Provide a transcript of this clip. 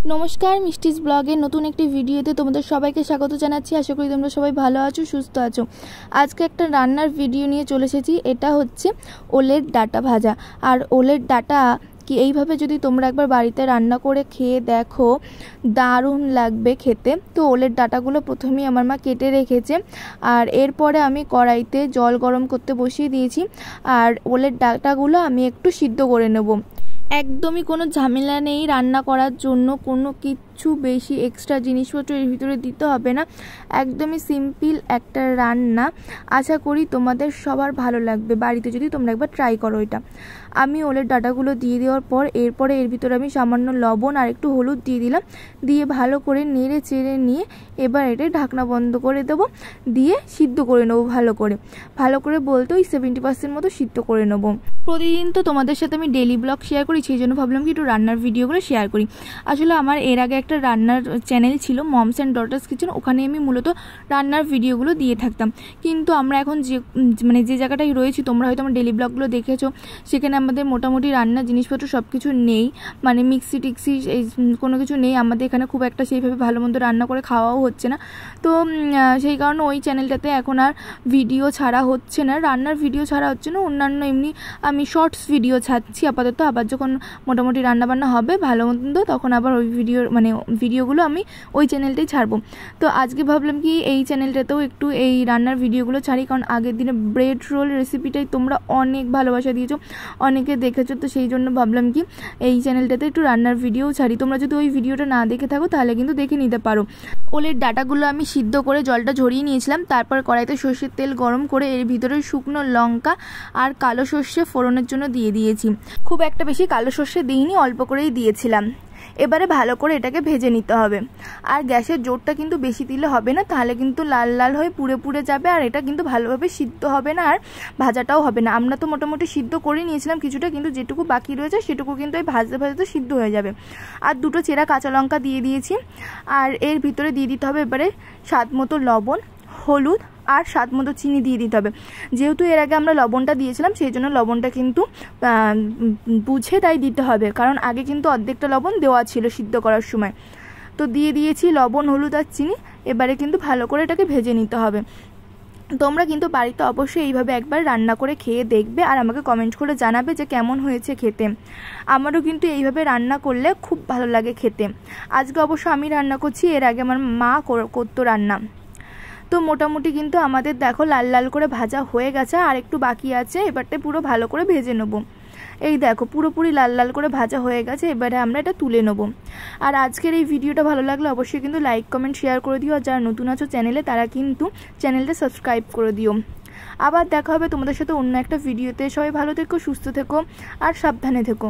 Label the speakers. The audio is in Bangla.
Speaker 1: नमस्कार मिष्टिस ब्लगे नतून एक भिडियोते तुम्हारे सबाइके स्वागत जानाच्छि। आशा करी तोमरा सबाई भालो आछो सुस्थ आछो। आज के एक रान्नार भिडियो निये चले एसेछि। एटा होच्छे ओलेर डाटा भाजा। और ओलेर डाटा कि এইভাবে যদি তোমরা একবার বাড়িতে রান্না করে খেয়ে দেখো দারুণ লাগবে খেতে। তো ওলের ডাটাগুলো প্রথমেই আমার মা কেটে রেখেছে আর এরপরে আমি কড়াইতে জল গরম করতে বসিয়ে দিয়েছি আর ওলের ডাটাগুলো আমি একটু সিদ্ধ করে নেব। একদমই কোনো ঝামেলা নেই রান্না করার জন্য, কোনো কিছু বেশি এক্সট্রা জিনিসপত্র এর ভিতরে দিতে হবে না। একদমই সিম্পল একটা রান্না। আশা করি তোমাদের সবার ভালো লাগবে বাড়িতে যদি তোমরা একবার ট্রাই করো এটা। আমি ওলের ডাটাগুলো দিয়ে দেওয়ার পর এরপরে এর ভিতরে আমি সামান্য লবণ আর একটু হলুদ দিয়ে দিলাম, দিয়ে ভালো করে নেড়ে চেড়ে নিয়ে এবার এটা ঢাকনা বন্ধ করে দেবো, দিয়ে সিদ্ধ করে নেবো ভালো করে বলতে ওই 70% মতো সিদ্ধ করে নেবো। প্রতিদিন তো তোমাদের সাথে আমি ডেইলি ব্লগ শেয়ার করি, সেই জন্য ভাবলাম কি একটু রান্নার ভিডিওগুলো শেয়ার করি। আসলে আমার এর আগে একটা রান্নার চ্যানেল ছিল মমস অ্যান্ড ডটার্স কিচেন, ওখানে আমি মূলত রান্নার ভিডিওগুলো দিয়ে থাকতাম। কিন্তু আমরা এখন যে জায়গাটায় রয়েছি তোমরা হয়তো আমার ডেইলি ব্লগগুলো দেখেছো, সেখানে আমাদের মোটামুটি রান্নার জিনিসপত্র সব কিছু নেই, মানে মিক্সি টিক্সি এই কোনো কিছু নেই আমাদের এখানে, খুব একটা সেইভাবে ভালো মন্দ রান্না করে খাওয়াও হচ্ছে না। তো সেই কারণে ওই চ্যানেলটাতে এখন আর ভিডিও ছাড়া হচ্ছে না, রান্নার ভিডিও ছাড়া হচ্ছে না, অন্যান্য এমনি আমি শর্টস ভিডিও ছাড়ছি আপাতত। আবার যখন মোটামুটি রান্নাবান্না হবে ভালো মন্দ তখন আবার ওই ভিডিওগুলো আমি ওই চ্যানেলটাই ছাড়বো। তো আজকে ভাবলাম কি এই চ্যানেলটাতেও একটু এই রান্নার ভিডিওগুলো ছাড়ি, কারণ আগের দিনে ব্রেড রোল রেসিপিটাই তোমরা অনেক ভালোবাসা দিয়েছো, অনেকে দেখেছো, তো সেই জন্য ভাবলাম কি এই চ্যানেলটাতে একটু রান্নার ভিডিও ছাড়ি। তোমরা যদি ওই ভিডিওটা না দেখে থাকো তাহলে কিন্তু দেখে নিতে পারো। ওলের ডাটাগুলো আমি সিদ্ধ করে জলটা ঝরিয়ে নিয়েছিলাম, তারপর কড়াইতে সর্ষের তেল গরম করে এর ভিতরে শুকনো লঙ্কা আর কালো সর্ষে ফোড়নের জন্য দিয়ে দিয়েছি। খুব একটা বেশি কালো সর্ষে দিইনি, অল্প করেই দিয়েছিলাম। এবারে ভালো করে এটাকে ভেজে নিতে হবে। আর গ্যাসের জোরটা কিন্তু বেশি দিলে হবে না, তাহলে কিন্তু লাল লাল হয়ে পুড়ে পুড়ে যাবে আর এটা কিন্তু ভালোভাবে সিদ্ধ হবে না আর ভাজাটাও হবে না। আমরা তো মোটামুটি সিদ্ধ করে নিয়েছিলাম কিছুটা, কিন্তু যেটুকু বাকি রয়েছে সেটুকু কিন্তু এই ভাজতে ভাজতে সিদ্ধ হয়ে যাবে। আর দুটো চেরা কাঁচা লঙ্কা দিয়ে দিয়েছি আর এর ভিতরে দিয়ে দিতে হবে এবারে স্বাদ মতো লবণ, হলুদ আর স্বাদ মতো চিনি দিয়ে দিতে হবে। যেহেতু এর আগে আমরা লবণটা দিয়েছিলাম সেই জন্য লবণটা কিন্তু বুঝে তাই দিতে হবে, কারণ আগে কিন্তু অর্ধেকটা লবণ দেওয়া ছিল সিদ্ধ করার সময়। তো দিয়ে দিয়েছি লবণ, হলুদ আর চিনি। এবারে কিন্তু ভালো করে এটাকে ভেজে নিতে হবে। তোমরা কিন্তু বাড়িতে অবশ্যই এইভাবে একবার রান্না করে খেয়ে দেখবে আর আমাকে কমেন্ট করে জানাবে যে কেমন হয়েছে খেতে। আমারও কিন্তু এইভাবে রান্না করলে খুব ভালো লাগে খেতে। আজকে অবশ্য আমি রান্না করছি, এর আগে আমার মা করতো রান্না। তো মোটামুটি কিন্তু আমাদের দেখো লাল লাল করে ভাজা হয়ে গেছে, আর একটু বাকি আছে, এবারটা পুরো ভালো করে ভেজে নেব। এই দেখো পুরোপুরি লাল লাল করে ভাজা হয়ে গেছে, এবারে আমরা এটা তুলে নেব। আর আজকের এই ভিডিওটা ভালো লাগলে অবশ্যই কিন্তু লাইক কমেন্ট শেয়ার করে দিও, আর যারা নতুন আছো চ্যানেলে তারা কিন্তু চ্যানেলটা সাবস্ক্রাইব করে দিও। আবার দেখা হবে তোমাদের সাথে অন্য একটা ভিডিওতে। সবাই ভালো থেকো, সুস্থ থেকো আর সাবধানে থেকো।